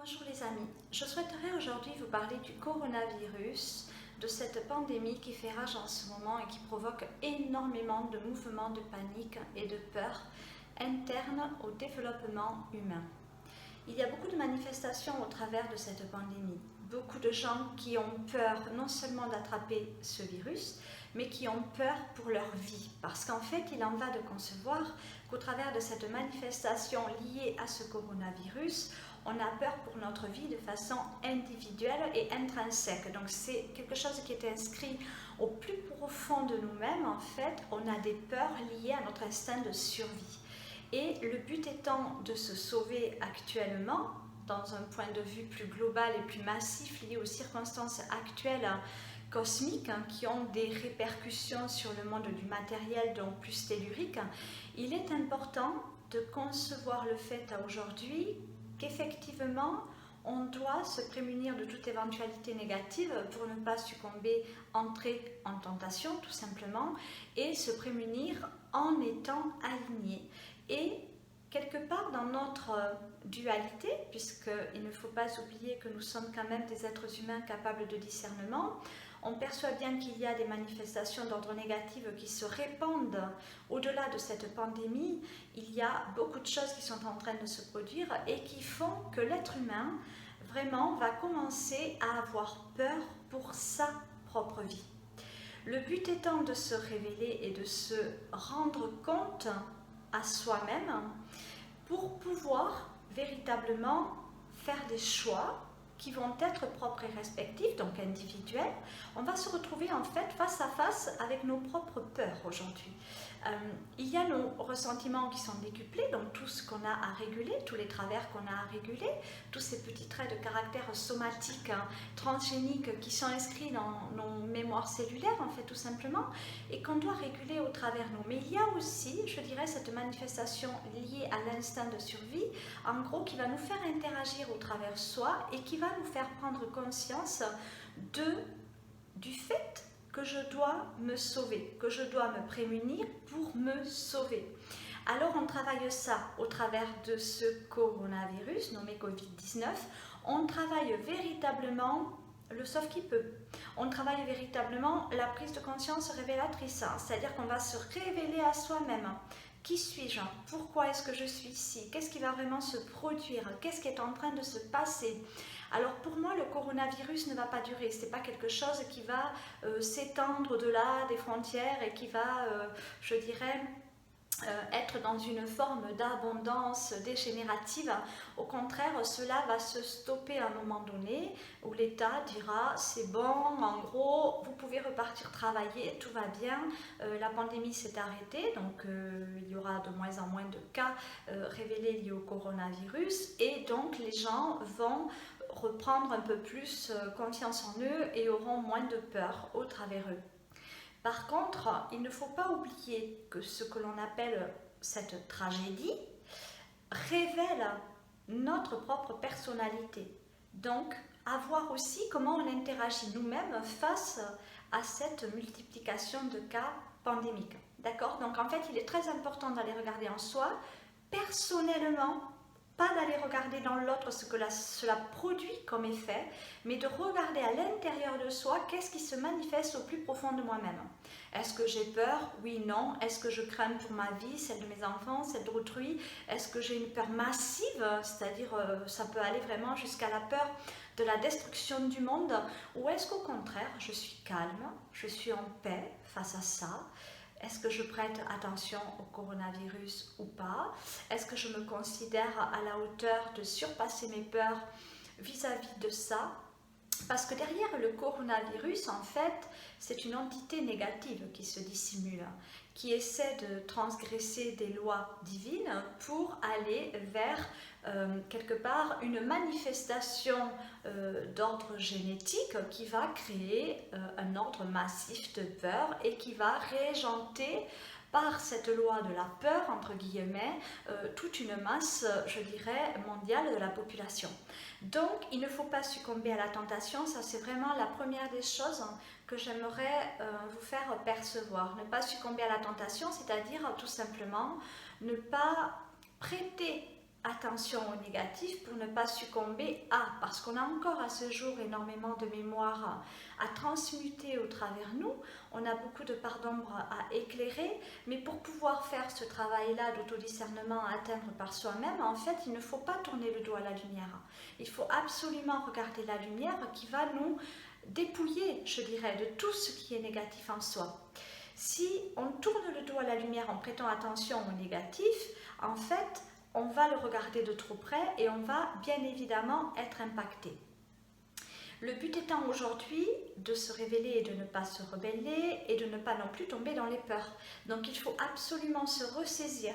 Bonjour les amis, je souhaiterais aujourd'hui vous parler du coronavirus, de cette pandémie qui fait rage en ce moment et qui provoque énormément de mouvements de panique et de peur internes au développement humain. Il y a beaucoup de manifestations au travers de cette pandémie, beaucoup de gens qui ont peur non seulement d'attraper ce virus, mais qui ont peur pour leur vie, parce qu'en fait il en va de concevoir qu'au travers de cette manifestation liée à ce coronavirus, on a peur pour notre vie de façon individuelle et intrinsèque. Donc c'est quelque chose qui est inscrit au plus profond de nous-mêmes. En fait, on a des peurs liées à notre instinct de survie. Et le but étant de se sauver actuellement, dans un point de vue plus global et plus massif lié aux circonstances actuelles cosmiques qui ont des répercussions sur le monde du matériel, donc plus tellurique, il est important de concevoir le fait aujourd'hui qu'effectivement, on doit se prémunir de toute éventualité négative pour ne pas succomber, entrer en tentation tout simplement, et se prémunir en étant aligné. Et quelque part dans notre dualité, puisqu'il ne faut pas oublier que nous sommes quand même des êtres humains capables de discernement, on perçoit bien qu'il y a des manifestations d'ordre négatif qui se répandent au-delà de cette pandémie. Il y a beaucoup de choses qui sont en train de se produire et qui font que l'être humain vraiment va commencer à avoir peur pour sa propre vie. Le but étant de se révéler et de se rendre compte à soi-même pour pouvoir véritablement faire des choix qui vont être propres et respectifs, donc individuels. On va se retrouver en fait face à face avec nos propres peurs aujourd'hui. Il y a nos ressentiments qui sont décuplés, donc tout ce qu'on a à réguler, tous les travers qu'on a à réguler, tous ces petits traits de caractère somatiques, transgéniques qui sont inscrits dans nos mémoires cellulaires, en fait, tout simplement, et qu'on doit réguler au travers nous. Mais il y a aussi, je dirais, cette manifestation liée à l'instinct de survie, en gros, qui va nous faire interagir au travers soi et qui va nous faire prendre conscience du fait que je dois me sauver, que je dois me prémunir pour me sauver. Alors on travaille ça au travers de ce coronavirus nommé Covid-19. On travaille véritablement le sauve qui peut. On travaille véritablement la prise de conscience révélatrice, c'est-à-dire qu'on va se révéler à soi-même. Qui suis-je? Pourquoi est-ce que je suis ici? Qu'est-ce qui va vraiment se produire? Qu'est-ce qui est en train de se passer? Alors pour moi, le coronavirus ne va pas durer. Ce n'est pas quelque chose qui va s'étendre au-delà des frontières et qui va, je dirais, être dans une forme d'abondance dégénérative. Au contraire, cela va se stopper à un moment donné où l'État dira c'est bon, en gros, vous pouvez repartir travailler, tout va bien, la pandémie s'est arrêtée, donc il y aura de moins en moins de cas révélés liés au coronavirus et donc les gens vont reprendre un peu plus confiance en eux et auront moins de peur au travers eux. Par contre, il ne faut pas oublier que ce que l'on appelle cette tragédie révèle notre propre personnalité. Donc, à voir aussi comment on interagit nous-mêmes face à cette multiplication de cas pandémiques. D'accord? Donc, en fait, il est très important d'aller regarder en soi, personnellement, pas d'aller regarder dans l'autre ce que cela produit comme effet, mais de regarder à l'intérieur de soi qu'est-ce qui se manifeste au plus profond de moi-même. Est-ce que j'ai peur? Oui, non. Est-ce que je crains pour ma vie, celle de mes enfants, celle d'autrui? Est-ce que j'ai une peur massive, c'est-à-dire ça peut aller vraiment jusqu'à la peur de la destruction du monde? Ou est-ce qu'au contraire, je suis calme, je suis en paix face à ça? Est-ce que je prête attention au coronavirus ou pas? Est-ce que je me considère à la hauteur de surpasser mes peurs vis-à-vis de ça? Parce que derrière le coronavirus, en fait, c'est une entité négative qui se dissimule, qui essaie de transgresser des lois divines pour aller vers quelque part une manifestation d'ordre génétique qui va créer un ordre massif de peur et qui va régenter par cette loi de la peur, entre guillemets, toute une masse, je dirais, mondiale de la population. Donc, il ne faut pas succomber à la tentation, ça c'est vraiment la première des choses que j'aimerais vous faire percevoir. Ne pas succomber à la tentation, c'est-à-dire tout simplement ne pas prêter attention au négatif pour ne pas succomber à, parce qu'on a encore à ce jour énormément de mémoire à transmuter au travers nous, on a beaucoup de parts d'ombre à éclairer, mais pour pouvoir faire ce travail-là d'autodiscernement à atteindre par soi-même, en fait, il ne faut pas tourner le dos à la lumière. Il faut absolument regarder la lumière qui va nous dépouiller, je dirais, de tout ce qui est négatif en soi. Si on tourne le dos à la lumière en prêtant attention au négatif, en fait, on va le regarder de trop près et on va bien évidemment être impacté. Le but étant aujourd'hui de se révéler et de ne pas se rebeller et de ne pas non plus tomber dans les peurs. Donc il faut absolument se ressaisir,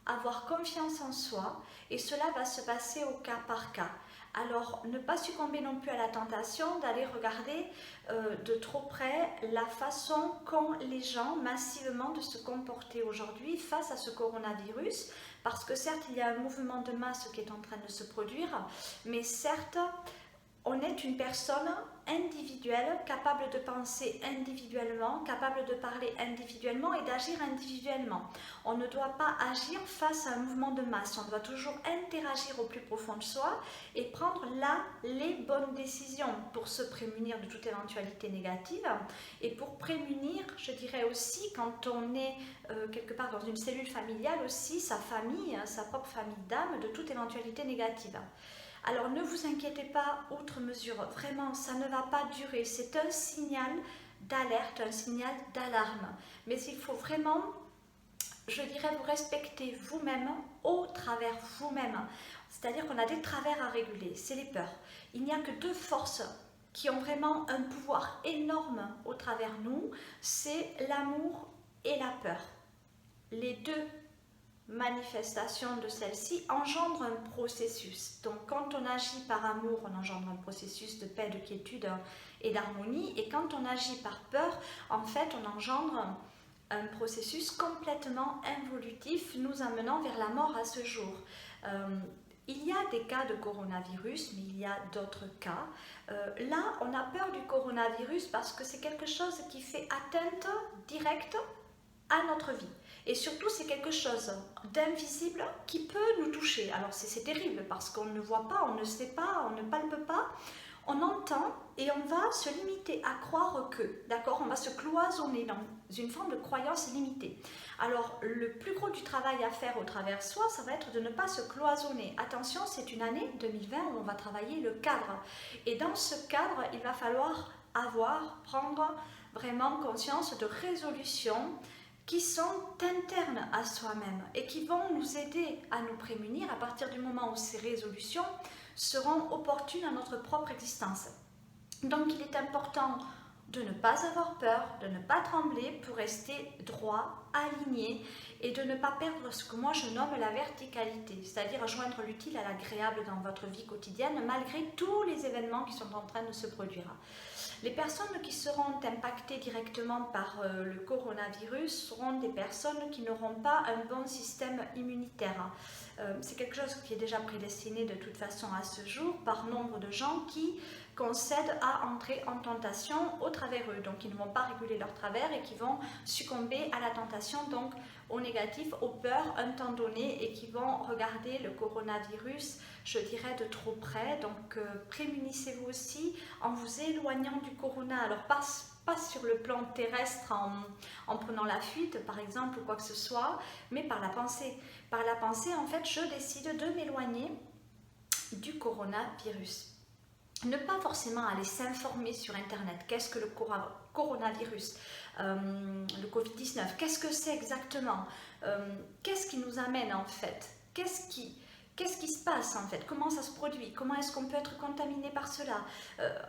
avoir confiance en soi et cela va se passer au cas par cas. Alors ne pas succomber non plus à la tentation d'aller regarder de trop près la façon qu'ont les gens massivement de se comporter aujourd'hui face à ce coronavirus, parce que certes il y a un mouvement de masse qui est en train de se produire, mais certes on est une personne individuelle, capable de penser individuellement, capable de parler individuellement et d'agir individuellement. On ne doit pas agir face à un mouvement de masse, on doit toujours interagir au plus profond de soi et prendre là les bonnes décisions pour se prémunir de toute éventualité négative et pour prémunir, je dirais aussi, quand on est quelque part dans une cellule familiale aussi, sa famille, sa propre famille d'âme, de toute éventualité négative. Alors ne vous inquiétez pas outre mesure, vraiment ça ne va pas durer, c'est un signal d'alerte, un signal d'alarme, mais il faut vraiment, je dirais, vous respecter vous-même au travers vous-même, c'est-à-dire qu'on a des travers à réguler, c'est les peurs. Il n'y a que deux forces qui ont vraiment un pouvoir énorme au travers nous, c'est l'amour et la peur. Les deux manifestation de celle-ci engendre un processus. Donc quand on agit par amour, on engendre un processus de paix, de quiétude et d'harmonie, et quand on agit par peur, en fait on engendre un processus complètement involutif nous amenant vers la mort à ce jour. Il y a des cas de coronavirus, mais il y a d'autres cas. Là, on a peur du coronavirus parce que c'est quelque chose qui fait atteinte directe à notre vie. Et surtout, c'est quelque chose d'invisible qui peut nous toucher. Alors, c'est terrible parce qu'on ne voit pas, on ne sait pas, on ne palpe pas. On entend et on va se limiter à croire que, d'accord, on va se cloisonner dans une forme de croyance limitée. Alors, le plus gros du travail à faire au travers soi, ça va être de ne pas se cloisonner. Attention, c'est une année 2020 où on va travailler le cadre. Et dans ce cadre, il va falloir prendre vraiment conscience de résolutions qui sont internes à soi-même et qui vont nous aider à nous prémunir à partir du moment où ces résolutions seront opportunes à notre propre existence. Donc il est important de ne pas avoir peur, de ne pas trembler pour rester droit, aligné et de ne pas perdre ce que moi je nomme la verticalité, c'est-à-dire joindre l'utile à l'agréable dans votre vie quotidienne malgré tous les événements qui sont en train de se produire. Les personnes qui seront impactées directement par le coronavirus seront des personnes qui n'auront pas un bon système immunitaire. C'est quelque chose qui est déjà prédestiné de toute façon à ce jour par nombre de gens qui concèdent à entrer en tentation au travers eux. Donc ils ne vont pas réguler leur travers et qui vont succomber à la tentation, donc au négatif, aux peurs un temps donné et qui vont regarder le coronavirus, je dirais, de trop près. Donc prémunissez-vous aussi en vous éloignant du corona. Alors pas sur le plan terrestre en prenant la fuite par exemple ou quoi que ce soit, mais par la pensée. Par la pensée, en fait, je décide de m'éloigner du coronavirus. Ne pas forcément aller s'informer sur internet, qu'est-ce que le coronavirus, le Covid-19, qu'est-ce que c'est exactement, qu'est-ce qui nous amène en fait, qu'est-ce qui se passe en fait, comment ça se produit, comment est-ce qu'on peut être contaminé par cela.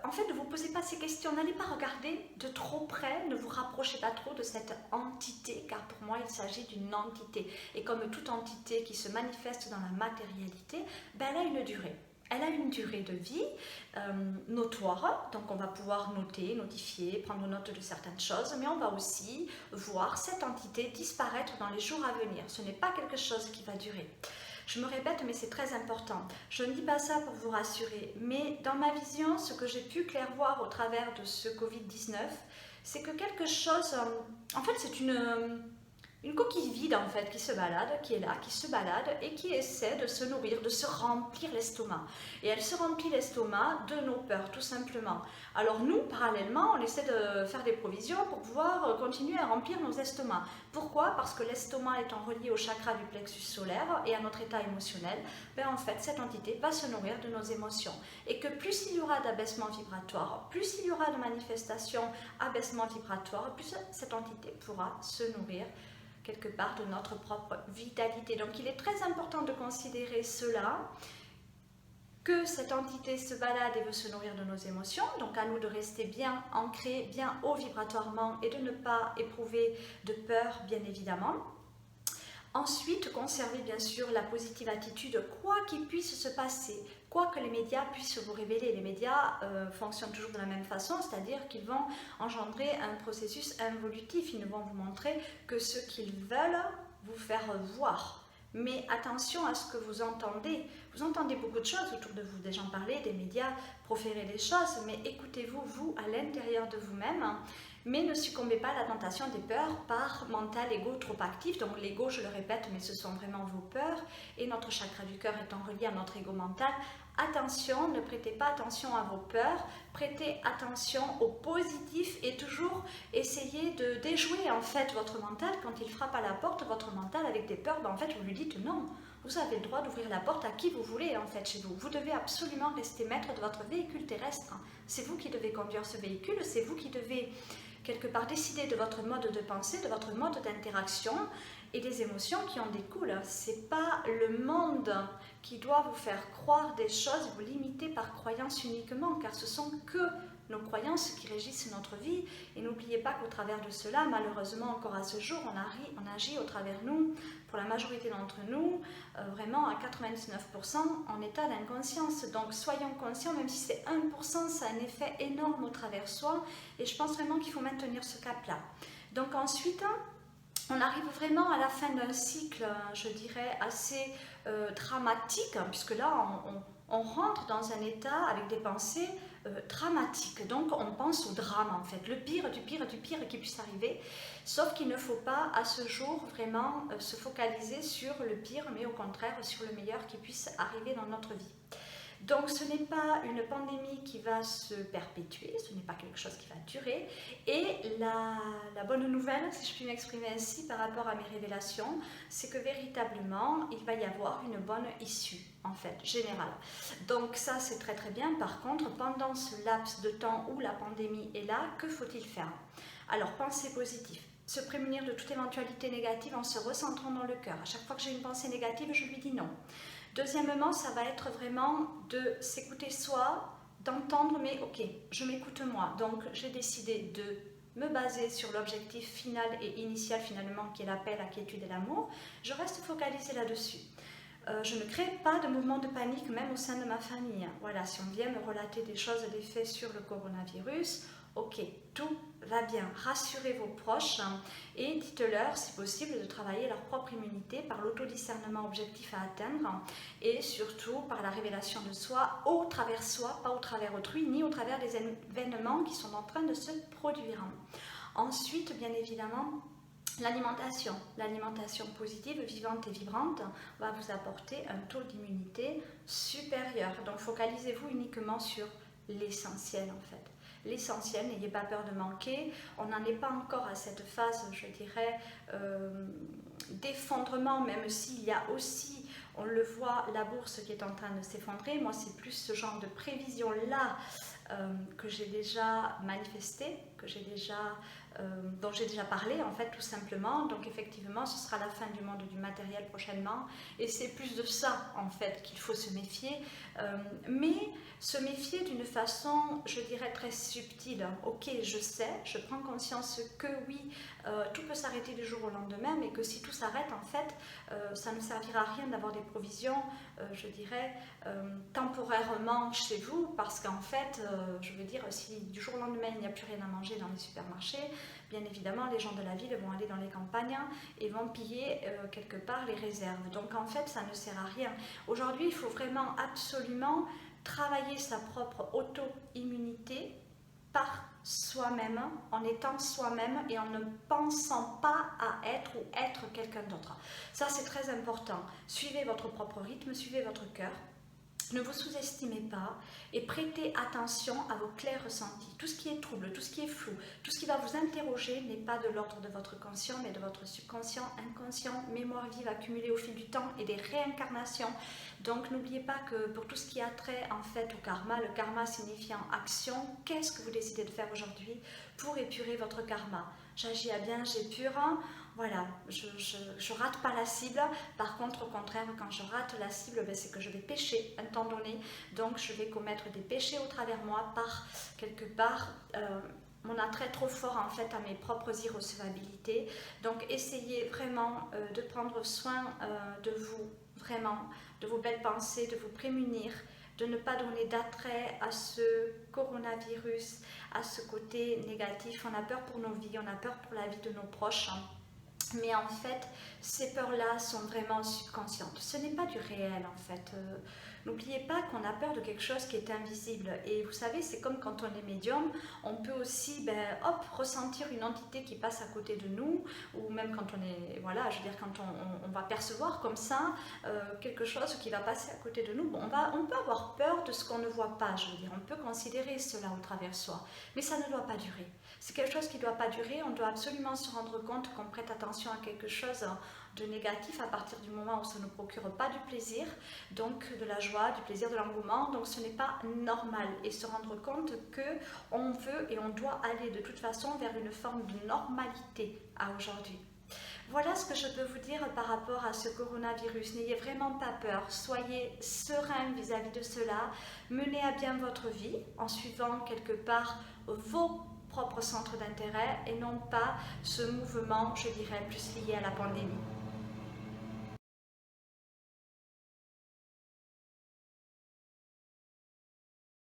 En fait, ne vous posez pas ces questions, n'allez pas regarder de trop près, ne vous rapprochez pas trop de cette entité, car pour moi il s'agit d'une entité, et comme toute entité qui se manifeste dans la matérialité, ben, elle a une durée. Elle a une durée de vie notoire, donc on va pouvoir noter, notifier, prendre note de certaines choses, mais on va aussi voir cette entité disparaître dans les jours à venir. Ce n'est pas quelque chose qui va durer. Je me répète, mais c'est très important. Je ne dis pas ça pour vous rassurer, mais dans ma vision, ce que j'ai pu clairvoir au travers de ce Covid-19, c'est que quelque chose, en fait c'est une coquille vide en fait qui se balade, qui est là, qui se balade et qui essaie de se nourrir, de se remplir l'estomac. Et elle se remplit l'estomac de nos peurs tout simplement. Alors nous, parallèlement, on essaie de faire des provisions pour pouvoir continuer à remplir nos estomacs. Pourquoi? Parce que l'estomac étant relié au chakra du plexus solaire et à notre état émotionnel, en fait cette entité va se nourrir de nos émotions. Et que plus il y aura d'abaissement vibratoire, plus il y aura de manifestations abaissement vibratoire, plus cette entité pourra se nourrir quelque part de notre propre vitalité. Donc il est très important de considérer cela, que cette entité se balade et veut se nourrir de nos émotions, donc à nous de rester bien ancrés, bien haut vibratoirement et de ne pas éprouver de peur bien évidemment. Ensuite, conservez bien sûr la positive attitude, quoi qu'il puisse se passer, quoi que les médias puissent vous révéler. Les médias fonctionnent toujours de la même façon, c'est-à-dire qu'ils vont engendrer un processus involutif. Ils ne vont vous montrer que ce qu'ils veulent vous faire voir. Mais attention à ce que vous entendez. Vous entendez beaucoup de choses autour de vous, des gens parler, des médias proférer des choses, mais écoutez-vous, vous, à l'intérieur de vous-même. Mais ne succombez pas à la tentation des peurs par mental ego trop actif. Donc l'ego, je le répète, mais ce sont vraiment vos peurs. Et notre chakra du cœur étant relié à notre ego mental, attention, ne prêtez pas attention à vos peurs, prêtez attention au positif et toujours essayez de déjouer en fait votre mental. Quand il frappe à la porte, votre mental avec des peurs, en fait vous lui dites non. Vous avez le droit d'ouvrir la porte à qui vous voulez en fait chez vous. Vous devez absolument rester maître de votre véhicule terrestre. C'est vous qui devez conduire ce véhicule, c'est vous qui devez quelque part décider de votre mode de pensée, de votre mode d'interaction et des émotions qui en découlent. C'est pas le monde qui doit vous faire croire des choses, vous limiter par croyance uniquement, car ce sont que nos croyances qui régissent notre vie. Et n'oubliez pas qu'au travers de cela, malheureusement encore à ce jour, on agit au travers nous, pour la majorité d'entre nous, vraiment à 99% en état d'inconscience. Donc soyons conscients, même si c'est 1%, ça a un effet énorme au travers soi. Et je pense vraiment qu'il faut maintenir ce cap-là. Donc ensuite, on arrive vraiment à la fin d'un cycle, je dirais, assez dramatique, puisque là, on rentre dans un état avec des pensées dramatiques. Donc, on pense au drame, en fait, le pire du pire du pire qui puisse arriver. Sauf qu'il ne faut pas, à ce jour, vraiment se focaliser sur le pire, mais au contraire, sur le meilleur qui puisse arriver dans notre vie. Donc ce n'est pas une pandémie qui va se perpétuer, ce n'est pas quelque chose qui va durer. Et la bonne nouvelle, si je puis m'exprimer ainsi par rapport à mes révélations, c'est que véritablement, il va y avoir une bonne issue, en fait, générale. Donc ça, c'est très très bien. Par contre, pendant ce laps de temps où la pandémie est là, que faut-il faire? Alors, pensez positif. Se prémunir de toute éventualité négative en se recentrant dans le cœur. À chaque fois que j'ai une pensée négative, je lui dis non. Deuxièmement, ça va être vraiment de s'écouter soi, d'entendre, mais ok, je m'écoute moi. Donc, j'ai décidé de me baser sur l'objectif final et initial finalement, qui est la paix, la quiétude et l'amour. Je reste focalisée là-dessus. Je ne crée pas de mouvement de panique, même au sein de ma famille. Voilà, si on vient me relater des choses, des faits sur le coronavirus, ok, tout va bien. Rassurez vos proches et dites-leur, si possible, de travailler leur propre immunité par l'autodiscernement objectif à atteindre et surtout par la révélation de soi, pas au travers autrui, ni au travers des événements qui sont en train de se produire. Ensuite, bien évidemment, l'alimentation positive, vivante et vibrante va vous apporter un taux d'immunité supérieur. Donc focalisez-vous uniquement sur l'essentiel en fait. L'essentiel, n'ayez pas peur de manquer. On n'en est pas encore à cette phase, je dirais, d'effondrement, même s'il y a aussi, on le voit, la bourse qui est en train de s'effondrer. Moi, c'est plus ce genre de prévision-là que j'ai déjà manifesté, dont j'ai déjà parlé en fait tout simplement. Donc effectivement ce sera la fin du monde du matériel prochainement et c'est plus de ça en fait qu'il faut se méfier, mais se méfier d'une façon je dirais très subtile. Ok, je sais, je prends conscience que oui, tout peut s'arrêter du jour au lendemain, mais que si tout s'arrête en fait ça ne servira à rien d'avoir des provisions je dirais temporairement chez vous, parce qu'en fait je veux dire, si du jour au lendemain il n'y a plus rien à manger dans les supermarchés, bien évidemment les gens de la ville vont aller dans les campagnes et vont piller quelque part les réserves. Donc en fait ça ne sert à rien. Aujourd'hui il faut vraiment absolument travailler sa propre auto-immunité par soi-même, en étant soi-même et en ne pensant pas à être ou être quelqu'un d'autre. Ça, c'est très important. Suivez votre propre rythme, suivez votre cœur. Ne vous sous-estimez pas et prêtez attention à vos clairs ressentis. Tout ce qui est trouble, tout ce qui est flou, tout ce qui va vous interroger n'est pas de l'ordre de votre conscient, mais de votre subconscient, inconscient, mémoire vive accumulée au fil du temps et des réincarnations. Donc n'oubliez pas que pour tout ce qui a trait en fait au karma, le karma signifiant action, qu'est-ce que vous décidez de faire aujourd'hui pour épurer votre karma? J'agis à bien, j'épure. Voilà, je rate pas la cible. Par contre, au contraire, quand je rate la cible, ben, c'est que je vais pécher un temps donné. Donc, je vais commettre des péchés au travers moi par, quelque part, mon attrait trop fort en fait à mes propres irrecevabilités. Donc, essayez vraiment de prendre soin de vous, vraiment, de vos belles pensées, de vous prémunir, de ne pas donner d'attrait à ce coronavirus, à ce côté négatif. On a peur pour nos vies, on a peur pour la vie de nos proches. Mais en fait, ces peurs-là sont vraiment subconscientes. Ce n'est pas du réel en fait. N'oubliez pas qu'on a peur de quelque chose qui est invisible. Et vous savez, c'est comme quand on est médium, on peut aussi ressentir une entité qui passe à côté de nous, ou même quand on est, voilà, je veux dire, quand on va percevoir comme ça quelque chose qui va passer à côté de nous. Bon, on peut avoir peur de ce qu'on ne voit pas, je veux dire. On peut considérer cela au travers de soi. Mais ça ne doit pas durer. C'est quelque chose qui ne doit pas durer. On doit absolument se rendre compte qu'on prête attention à quelque chose de négatif à partir du moment où ça ne nous procure pas du plaisir, donc de la joie, du plaisir, de l'engouement. Donc ce n'est pas normal, et se rendre compte que on veut et on doit aller de toute façon vers une forme de normalité à aujourd'hui. Voilà ce que je peux vous dire par rapport à ce coronavirus. N'ayez vraiment pas peur, soyez serein vis-à-vis de cela, menez à bien votre vie en suivant quelque part vos propres centres d'intérêt et non pas ce mouvement, je dirais, plus lié à la pandémie.